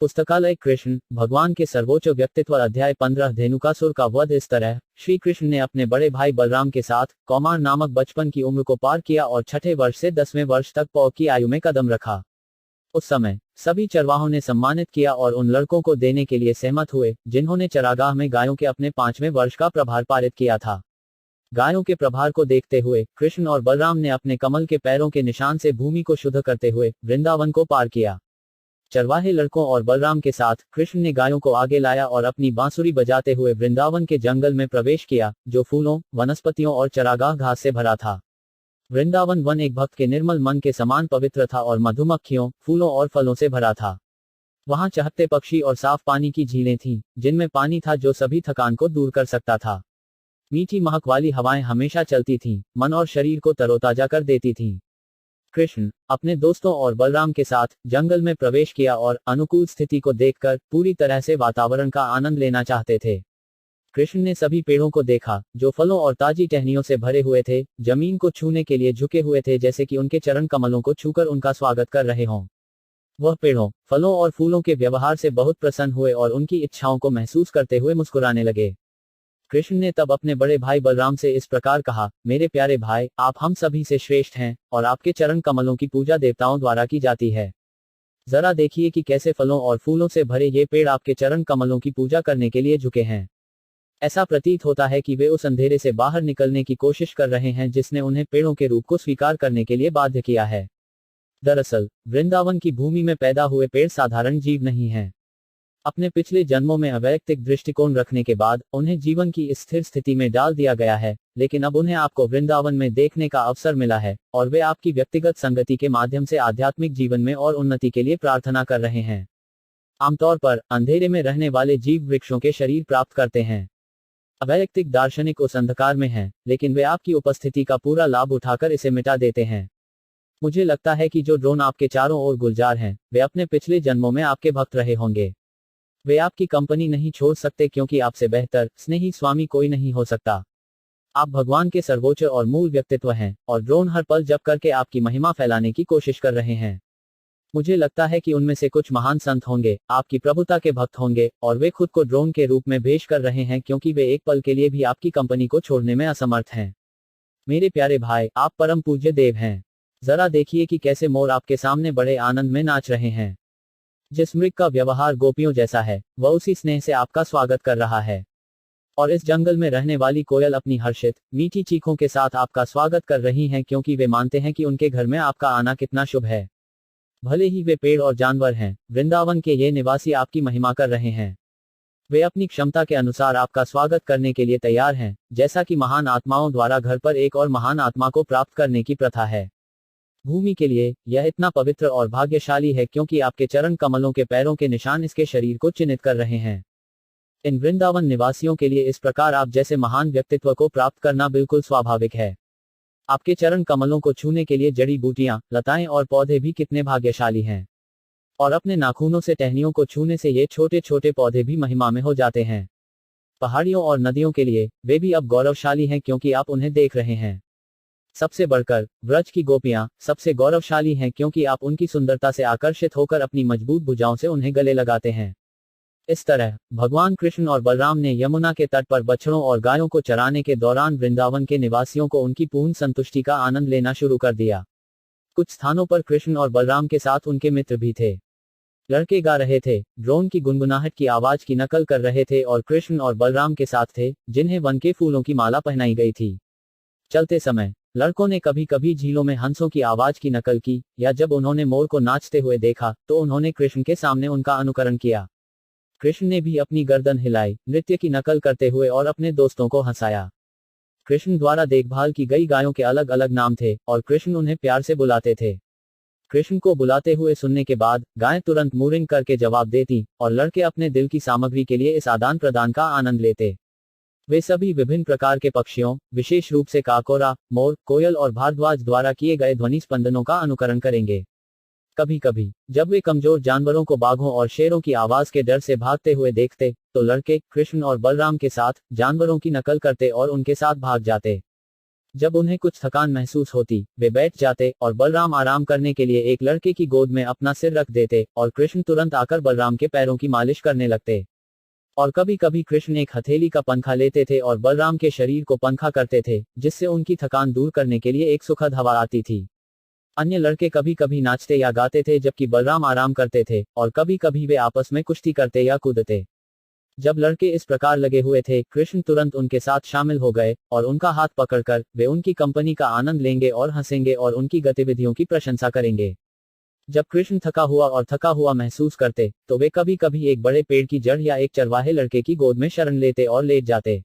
पुस्तकालय कृष्ण भगवान के सर्वोच्च व्यक्तित्व अध्याय 15 धेनुकासुर का वध। इस तरह श्री कृष्ण ने अपने बड़े भाई बलराम के साथ कौमार नामक बचपन की उम्र को पार किया और छठे वर्ष से 10वें वर्ष तक पौ की आयु में कदम रखा। उस समय सभी चरवाहों ने सम्मानित किया और उन लड़कों को देने के लिए सहमत हुए जिन्होंने चरागाह में गायों के अपने 5वें वर्ष का प्रभार पारित किया था। गायों के प्रभार को देखते हुए कृष्ण और बलराम ने अपने कमल के पैरों के निशान से भूमि को शुद्ध करते हुए वृंदावन को पार किया। चरवाहे लड़कों और बलराम के साथ कृष्ण ने गायों को आगे लाया और अपनी बांसुरी बजाते हुए वृंदावन के जंगल में प्रवेश किया, जो फूलों, वनस्पतियों और चरागाह घास से भरा था। वृंदावन वन एक भक्त के निर्मल मन के समान पवित्र था और मधुमक्खियों, फूलों और फलों से भरा था। वहां चहकते पक्षी और साफ पानी की झीलें थीं, जिनमें पानी था जो सभी थकान को दूर कर सकता था। मीठी महक वाली हवाएं हमेशा चलती थीं, मन और शरीर को तरोताजा कर देती थीं। कृष्ण अपने दोस्तों और बलराम के साथ जंगल में प्रवेश किया और अनुकूल स्थिति को देखकर पूरी तरह से वातावरण का आनंद लेना चाहते थे। कृष्ण ने सभी पेड़ों को देखा जो फलों और ताजी टहनियों से भरे हुए थे, जमीन को छूने के लिए झुके हुए थे जैसे कि उनके चरण कमलों को छूकर उनका स्वागत कर रहे हों। वह पेड़ों, फलों और फूलों के व्यवहार से बहुत प्रसन्न हुए और उनकी इच्छाओं को महसूस करते हुए मुस्कुराने लगे। कृष्ण ने तब अपने बड़े भाई बलराम से इस प्रकार कहा, मेरे प्यारे भाई, आप हम सभी से श्रेष्ठ हैं और आपके चरण कमलों की पूजा देवताओं द्वारा की जाती है। जरा देखिए कि कैसे फलों और फूलों से भरे ये पेड़ आपके चरण कमलों की पूजा करने के लिए झुके हैं। ऐसा प्रतीत होता है कि वे उस अंधेरे से बाहर निकलने की कोशिश कर रहे हैं जिसने उन्हें पेड़ों के रूप को स्वीकार करने के लिए बाध्य किया है। दरअसल वृंदावन की भूमि में पैदा हुए पेड़ साधारण जीव नहीं हैं। अपने पिछले जन्मों में अवैयक्तिक दृष्टिकोण रखने के बाद उन्हें जीवन की स्थिर स्थिति में डाल दिया गया है, लेकिन अब उन्हें आपको वृंदावन में देखने का अवसर मिला है और वे आपकी व्यक्तिगत संगति के माध्यम से आध्यात्मिक जीवन में और उन्नति के लिए प्रार्थना कर रहे हैं। आमतौर पर अंधेरे में रहने वाले जीव वृक्षों के शरीर प्राप्त करते हैं। अवैयक्तिक दार्शनिक उस अंधकार में हैं, लेकिन वे आपकी उपस्थिति का पूरा लाभ उठाकर इसे मिटा देते हैं। मुझे लगता है कि जो ड्रोन आपके चारों ओर गुलजार हैं, वे अपने पिछले जन्मों में आपके भक्त रहे होंगे। वे आपकी कंपनी नहीं छोड़ सकते क्योंकि आपसे बेहतर स्नेही स्वामी कोई नहीं हो सकता। आप भगवान के सर्वोच्च और मूल व्यक्तित्व हैं और ड्रोन हर पल जप करके आपकी महिमा फैलाने की कोशिश कर रहे हैं। मुझे लगता है कि उनमें से कुछ महान संत होंगे, आपकी प्रभुता के भक्त होंगे और वे खुद को ड्रोन के रूप में पेश कर रहे हैं क्योंकि वे एक पल के लिए भी आपकी कंपनी को छोड़ने में असमर्थ हैं। मेरे प्यारे भाई, आप परम पूज्य देव हैं। जरा देखिए कि कैसे मोर आपके सामने बड़े आनंद में नाच रहे हैं। जिस मृग का व्यवहार गोपियों जैसा है, वह उसी स्नेह से आपका स्वागत कर रहा है। और इस जंगल में रहने वाली कोयल अपनी हर्षित मीठी चीखों के साथ आपका स्वागत कर रही हैं क्योंकि वे मानते हैं कि उनके घर में आपका आना कितना शुभ है। भले ही वे पेड़ और जानवर हैं, वृंदावन के ये निवासी आपकी महिमा कर रहे हैं। वे अपनी क्षमता के अनुसार आपका स्वागत करने के लिए तैयार हैं, जैसा कि महान आत्माओं द्वारा घर पर एक और महान आत्मा को प्राप्त करने की प्रथा है। भूमि के लिए यह इतना पवित्र और भाग्यशाली है क्योंकि आपके चरण कमलों के पैरों के निशान इसके शरीर को चिन्हित कर रहे हैं। इन वृंदावन निवासियों के लिए इस प्रकार आप जैसे महान व्यक्तित्व को प्राप्त करना बिल्कुल स्वाभाविक है। आपके चरण कमलों को छूने के लिए जड़ी बूटियां, लताएं और पौधे भी कितने भाग्यशाली हैं। और अपने नाखूनों से टहनियों को छूने से ये छोटे छोटे पौधे भी महिमा में हो जाते हैं। पहाड़ियों और नदियों के लिए वे भी अब गौरवशाली हैं क्योंकि आप उन्हें देख रहे हैं। सबसे बढ़कर व्रज की गोपियां सबसे गौरवशाली हैं क्योंकि आप उनकी सुंदरता से आकर्षित होकर अपनी मजबूत भुजाओं से उन्हें गले लगाते हैं। इस तरह भगवान कृष्ण और बलराम ने यमुना के तट पर बछड़ों और गायों को चराने के दौरान वृंदावन के निवासियों को उनकी पूर्ण संतुष्टि का आनंद लेना शुरू कर दिया। कुछ स्थानों पर कृष्ण और बलराम के साथ उनके मित्र भी थे। लड़के गा रहे थे, ड्रोन की गुनगुनाहट की आवाज की नकल कर रहे थे और कृष्ण और बलराम के साथ थे, जिन्हें वन के फूलों की माला पहनाई गई थी। चलते समय लड़कों ने कभी कभी झीलों में हंसों की आवाज की नकल की, या जब उन्होंने मोर को नाचते हुए देखा तो उन्होंने कृष्ण के सामने उनका अनुकरण किया। कृष्ण ने भी अपनी गर्दन हिलाई, नृत्य की नकल करते हुए और अपने दोस्तों को हंसाया। कृष्ण द्वारा देखभाल की गई गायों के अलग अलग नाम थे और कृष्ण उन्हें प्यार से बुलाते थे। कृष्ण को बुलाते हुए सुनने के बाद गायें तुरंत मूरिंग करके जवाब देती और लड़के अपने दिल की सामग्री के लिए इस आदान प्रदान का आनंद लेते। वे सभी विभिन्न प्रकार के पक्षियों, विशेष रूप से काकोरा, मोर, कोयल और भारद्वाज द्वारा किए गए ध्वनि स्पंदनों का अनुकरण करेंगे। कभी कभी जब वे कमजोर जानवरों को बाघों और शेरों की आवाज के डर से भागते हुए देखते, तो लड़के कृष्ण और बलराम के साथ जानवरों की नकल करते और उनके साथ भाग जाते। जब उन्हें कुछ थकान महसूस होती, वे बैठ जाते और बलराम आराम करने के लिए एक लड़के की गोद में अपना सिर रख देते और कृष्ण तुरंत आकर बलराम के पैरों की मालिश करने लगते। और कभी कभी कृष्ण एक हथेली का पंखा लेते थे और बलराम के शरीर को पंखा करते थे, जिससे उनकी थकान दूर करने के लिए एक सुखद हवा आती थी। अन्य लड़के कभी कभी नाचते या गाते थे जबकि बलराम आराम करते थे, और कभी कभी वे आपस में कुश्ती करते या कूदते। जब लड़के इस प्रकार लगे हुए थे, कृष्ण तुरंत उनके साथ शामिल हो गए और उनका हाथ पकड़कर वे उनकी कंपनी का आनंद लेंगे और हंसेंगे और उनकी गतिविधियों की प्रशंसा करेंगे। जब कृष्ण थका हुआ महसूस करते, तो वे कभी कभी एक बड़े पेड़ की जड़ या एक चरवाहे लड़के की गोद में शरण लेते और लेट जाते।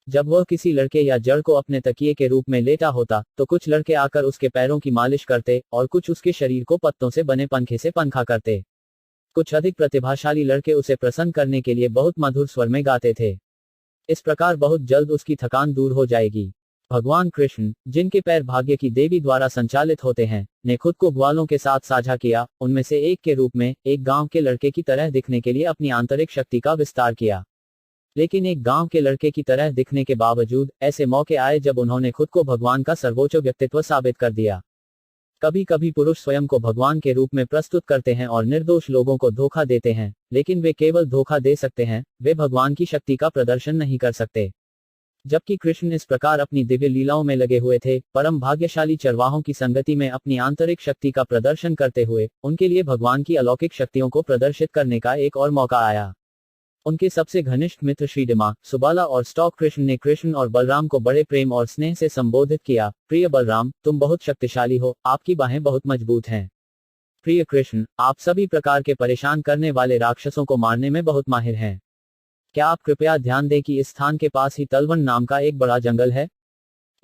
जब वह किसी लड़के या जड़ को अपने तकिए के रूप में लेटा होता, तो कुछ लड़के आकर उसके पैरों की मालिश करते और कुछ उसके शरीर को पत्तों से बने पंखे से पंखा करते। कुछ अधिक प्रतिभाशाली लड़के उसे प्रसन्न करने के लिए बहुत मधुर स्वर में गाते थे। इस प्रकार बहुत जल्द उसकी थकान दूर हो जाएगी। भगवान कृष्ण, जिनके पैर भाग्य की देवी द्वारा संचालित होते हैं, ने खुद को ग्वालों के साथ साझा किया, उनमें से एक के रूप में, एक गांव के लड़के की तरह दिखने के लिए अपनी आंतरिक शक्ति का विस्तार किया। लेकिन एक गांव के लड़के की तरह दिखने के बावजूद ऐसे मौके आए जब उन्होंने खुद को भगवान का सर्वोच्च व्यक्तित्व साबित कर दिया। कभी कभी पुरुष स्वयं को भगवान के रूप में प्रस्तुत करते हैं और निर्दोष लोगों को धोखा देते हैं, लेकिन वे केवल धोखा दे सकते हैं, वे भगवान की शक्ति का प्रदर्शन नहीं कर सकते। जबकि कृष्ण इस प्रकार अपनी दिव्य लीलाओं में लगे हुए थे, परम भाग्यशाली चरवाहों की संगति में अपनी आंतरिक शक्ति का प्रदर्शन करते हुए, उनके लिए भगवान की अलौकिक शक्तियों को प्रदर्शित करने का एक और मौका आया। उनके सबसे घनिष्ठ मित्र श्रीडिमा, सुबाला और स्टॉक कृष्ण ने कृष्ण और बलराम को बड़े प्रेम और स्नेह से संबोधित किया। प्रिय बलराम, तुम बहुत शक्तिशाली हो, आपकी बाहें बहुत मजबूत हैं। प्रिय कृष्ण, आप सभी प्रकार के परेशान करने वाले राक्षसों को मारने में बहुत माहिर हैं। क्या आप कृपया ध्यान दें कि इस स्थान के पास ही तलवन नाम का एक बड़ा जंगल है।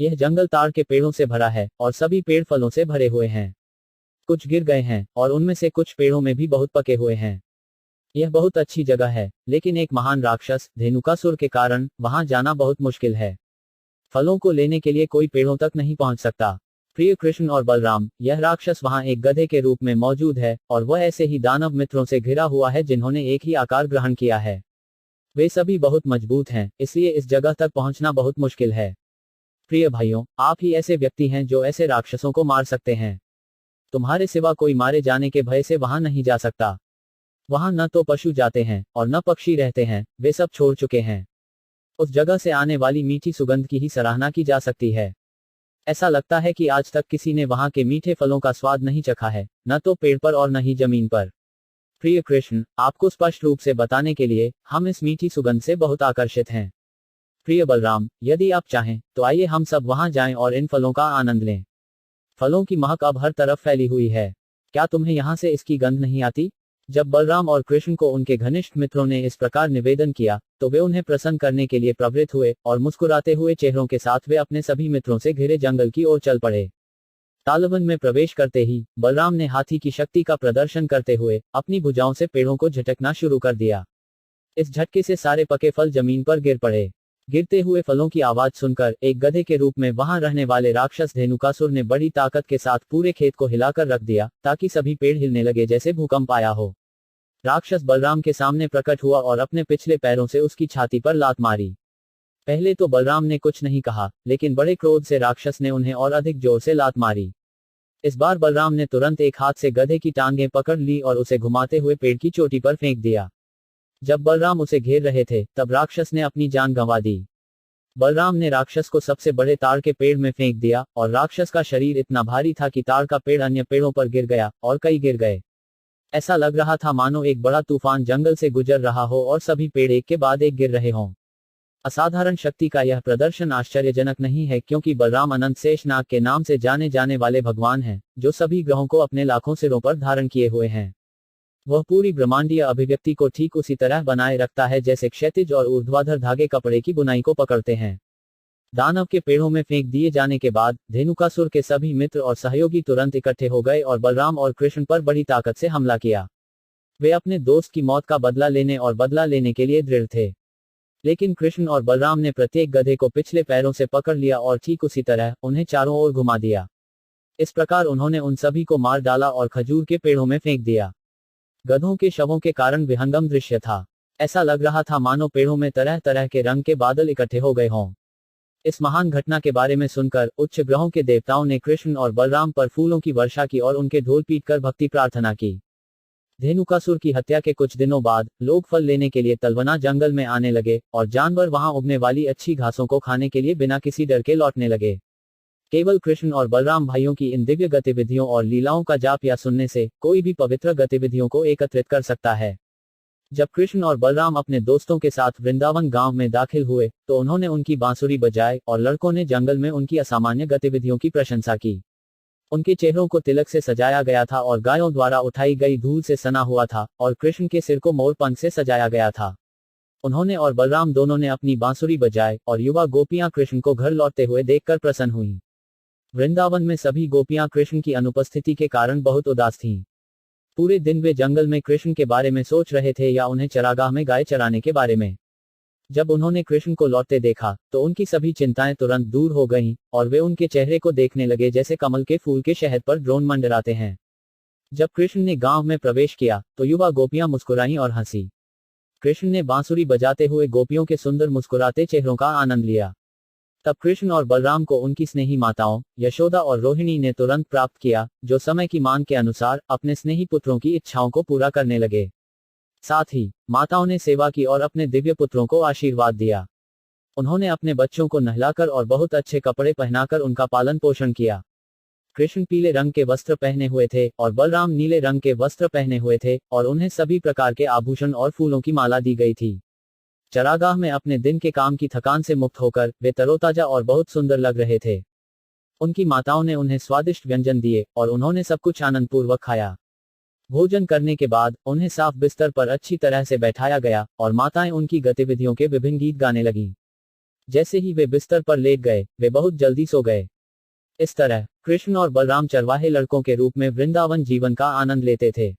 यह जंगल ताड़ के पेड़ों से भरा है और सभी पेड़ फलों से भरे हुए हैं। कुछ गिर गए हैं और उनमें से कुछ पेड़ों में भी बहुत पके हुए हैं। यह बहुत अच्छी जगह है, लेकिन एक महान राक्षस धेनुकासुर के कारण वहां जाना बहुत मुश्किल है। फलों को लेने के लिए कोई पेड़ों तक नहीं पहुंच सकता। प्रिय कृष्ण और बलराम, यह राक्षस वहां एक गधे के रूप में मौजूद है और वह ऐसे ही दानव मित्रों से घिरा हुआ है जिन्होंने एक ही आकार ग्रहण किया है। वे सभी बहुत मजबूत हैं, इसलिए इस जगह तक पहुंचना बहुत मुश्किल है। प्रिय भाइयों, आप ही ऐसे व्यक्ति हैं जो ऐसे राक्षसों को मार सकते हैं। तुम्हारे सिवा कोई मारे जाने के भय से वहां नहीं जा सकता। वहां न तो पशु जाते हैं और न पक्षी रहते हैं, वे सब छोड़ चुके हैं। उस जगह से आने वाली मीठी सुगंध की ही सराहना की जा सकती है। ऐसा लगता है कि आज तक किसी ने वहां के मीठे फलों का स्वाद नहीं चखा है, न तो पेड़ पर और न ही जमीन पर। प्रिय कृष्ण, आपको स्पष्ट रूप से बताने के लिए, हम इस मीठी सुगंध से बहुत आकर्षित हैं। प्रिय बलराम, यदि आप चाहें, तो आइए हम सब वहां जाएं और इन फलों का आनंद लें। फलों की महक अब हर तरफ फैली हुई है। क्या तुम्हें यहां से इसकी गंध नहीं आती? जब बलराम और कृष्ण को उनके घनिष्ठ मित्रों ने इस प्रकार निवेदन किया, तो वे उन्हें प्रसन्न करने के लिए प्रवृत्त हुए और मुस्कुराते हुए चेहरों के साथ वे अपने सभी मित्रों से घिरे जंगल की ओर चल पड़े। तालवन में प्रवेश करते ही बलराम ने हाथी की शक्ति का प्रदर्शन करते हुए अपनी भुजाओं से पेड़ों को झटकना शुरू कर दिया। इस झटके से सारे पके फल जमीन पर गिर पड़े। गिरते हुए फलों की आवाज सुनकर एक गधे के रूप में वहां रहने वाले राक्षस धेनुकासुर ने बड़ी ताकत के साथ पूरे खेत को हिलाकर रख दिया, ताकि सभी पेड़ हिलने लगे जैसे भूकंप आया हो। राक्षस बलराम के सामने प्रकट हुआ और अपने पिछले पैरों से उसकी छाती पर लात मारी। पहले तो बलराम ने कुछ नहीं कहा, लेकिन बड़े क्रोध से राक्षस ने उन्हें और अधिक जोर से लात मारी। इस बार बलराम ने तुरंत एक हाथ से गधे की टांगें पकड़ ली और उसे घुमाते हुए पेड़ की चोटी पर फेंक दिया। जब बलराम उसे घेर रहे थे, तब राक्षस ने अपनी जान गंवा दी। बलराम ने राक्षस को सबसे बड़े ताड़ के पेड़ में फेंक दिया और राक्षस का शरीर इतना भारी था कि ताड़ का पेड़ अन्य पेड़ों पर गिर गया और कई गिर गए। ऐसा लग रहा था मानो एक बड़ा तूफान जंगल से गुजर रहा हो और सभी पेड़ एक के बाद एक गिर रहे हों। असाधारण शक्ति का यह प्रदर्शन आश्चर्यजनक नहीं है, क्योंकि बलराम अनंत शेषनाग के नाम से जाने जाने वाले भगवान हैं, जो सभी ग्रहों को अपने लाखों सिरों पर धारण किए हुए हैं। वह पूरी ब्रह्मांडीय अभिव्यक्ति को ठीक उसी तरह बनाए रखता है जैसे क्षैतिज और ऊर्ध्वाधर धागे कपड़े की बुनाई को पकड़ते हैं। दानव के पेड़ों में फेंक दिए जाने के बाद धेनुकासुर के सभी मित्र और सहयोगी तुरंत इकट्ठे हो गए और बलराम और कृष्ण पर बड़ी ताकत से हमला किया। वे अपने दोस्त की मौत का बदला लेने और बदला लेने के लिए दृढ़ थे। लेकिन कृष्ण और बलराम ने प्रत्येक गधे को पिछले पैरों से पकड़ लिया और ठीक उसी तरह उन्हें चारों ओर घुमा दिया। इस प्रकार उन्होंने उन सभी को मार डाला और खजूर के पेड़ों में फेंक दिया। गधों के शवों के कारण विहंगम दृश्य था। ऐसा लग रहा था मानो पेड़ों में तरह तरह के रंग के बादल इकट्ठे हो गए हों। इस महान घटना के बारे में सुनकर उच्च ग्रहों के देवताओं ने कृष्ण और बलराम पर फूलों की वर्षा की और उनके ढोल पीट कर भक्ति प्रार्थना की। धेनुकासुर की हत्या के कुछ दिनों बाद लोग फल लेने के लिए तलवना जंगल में आने लगे और जानवर वहां उगने वाली अच्छी घासों को खाने के लिए बिना किसी डर के लौटने लगे। केवल कृष्ण और बलराम भाइयों की इन दिव्य गतिविधियों और लीलाओं का जाप या सुनने से कोई भी पवित्र गतिविधियों को एकत्रित कर सकता है। जब कृष्ण और बलराम अपने दोस्तों के साथ वृंदावन गांव में दाखिल हुए तो उन्होंने उनकी बांसुरी बजाई और लड़कों ने जंगल में उनकी असामान्य गतिविधियों की प्रशंसा की। उनके चेहरों को तिलक से सजाया गया था और गायों द्वारा उठाई गई धूल से सना हुआ था और कृष्ण के सिर को मोर पंख से सजाया गया था। उन्होंने और बलराम दोनों ने अपनी बांसुरी बजाई और युवा गोपियां कृष्ण को घर लौटते हुए देखकर प्रसन्न हुईं। वृंदावन में सभी गोपियां कृष्ण की अनुपस्थिति के कारण बहुत उदास थीं। पूरे दिन वे जंगल में कृष्ण के बारे में सोच रहे थे या उन्हें चरागाह में गाय चराने के बारे में। जब उन्होंने कृष्ण को लौटते देखा तो उनकी सभी चिंताएं तुरंत दूर हो गईं और वे उनके चेहरे को देखने लगे जैसे कमल के फूल के शहद पर ड्रोन मंडराते हैं। जब कृष्ण ने गांव में प्रवेश किया तो युवा गोपियां मुस्कुराईं और हंसी। कृष्ण ने बांसुरी बजाते हुए गोपियों के सुंदर मुस्कुराते चेहरों का आनंद लिया। तब कृष्ण और बलराम को उनकी स्नेही माताओं यशोदा और रोहिणी ने तुरंत प्राप्त किया, जो समय की मांग के अनुसार अपने स्नेही पुत्रों की इच्छाओं को पूरा करने लगे। साथ ही माताओं ने सेवा की और अपने दिव्य पुत्रों को आशीर्वाद दिया। उन्होंने अपने बच्चों को नहलाकर और बहुत अच्छे कपड़े पहनाकर उनका पालन पोषण किया। कृष्ण पीले रंग के वस्त्र पहने हुए थे और बलराम नीले रंग के वस्त्र पहने हुए थे और उन्हें सभी प्रकार के आभूषण और फूलों की माला दी गई थी। चरागाह में अपने दिन के काम की थकान से मुक्त होकर वे तरोताजा और बहुत सुंदर लग रहे थे। उनकी माताओं ने उन्हें स्वादिष्ट व्यंजन दिए और उन्होंने सब कुछ आनंदपूर्वक खाया। भोजन करने के बाद उन्हें साफ बिस्तर पर अच्छी तरह से बैठाया गया और माताएं उनकी गतिविधियों के विभिन्न गीत गाने लगीं। जैसे ही वे बिस्तर पर लेट गए वे बहुत जल्दी सो गए। इस तरह कृष्ण और बलराम चरवाहे लड़कों के रूप में वृंदावन जीवन का आनंद लेते थे।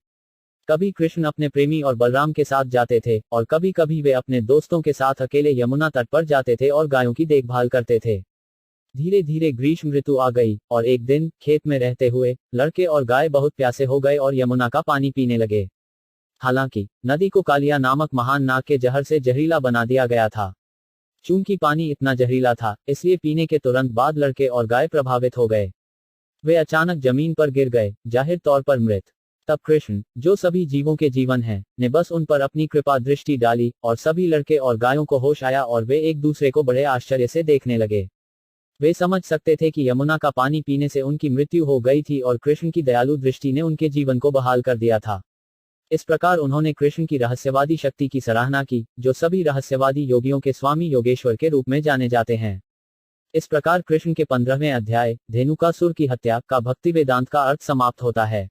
कभी कृष्ण अपने प्रेमी और बलराम के साथ जाते थे और कभी कभी वे अपने दोस्तों के साथ अकेले यमुना तट पर जाते थे और गायों की देखभाल करते थे। धीरे धीरे ग्रीष्म ऋतु आ गई और एक दिन खेत में रहते हुए लड़के और गाय बहुत प्यासे हो गए और यमुना का पानी पीने लगे। हालांकि नदी को कालिया नामक महान नाग के जहर से जहरीला बना दिया गया था। चूंकि पानी इतना जहरीला था इसलिए पीने के तुरंत बाद लड़के और गाय प्रभावित हो गए। वे अचानक जमीन पर गिर गए, जाहिर तौर पर मृत। तब कृष्ण, जो सभी जीवों के जीवन है, ने बस उन पर अपनी कृपा दृष्टि डाली और सभी लड़के और गायों को होश आया और वे एक दूसरे को बड़े आश्चर्य से देखने लगे। वे समझ सकते थे कि यमुना का पानी पीने से उनकी मृत्यु हो गई थी और कृष्ण की दयालु दृष्टि ने उनके जीवन को बहाल कर दिया था। इस प्रकार उन्होंने कृष्ण की रहस्यवादी शक्ति की सराहना की, जो सभी रहस्यवादी योगियों के स्वामी योगेश्वर के रूप में जाने जाते हैं। इस प्रकार कृष्ण के 15वें अध्याय धेनुकासुर की हत्या का भक्ति वेदांत का अर्थ समाप्त होता है।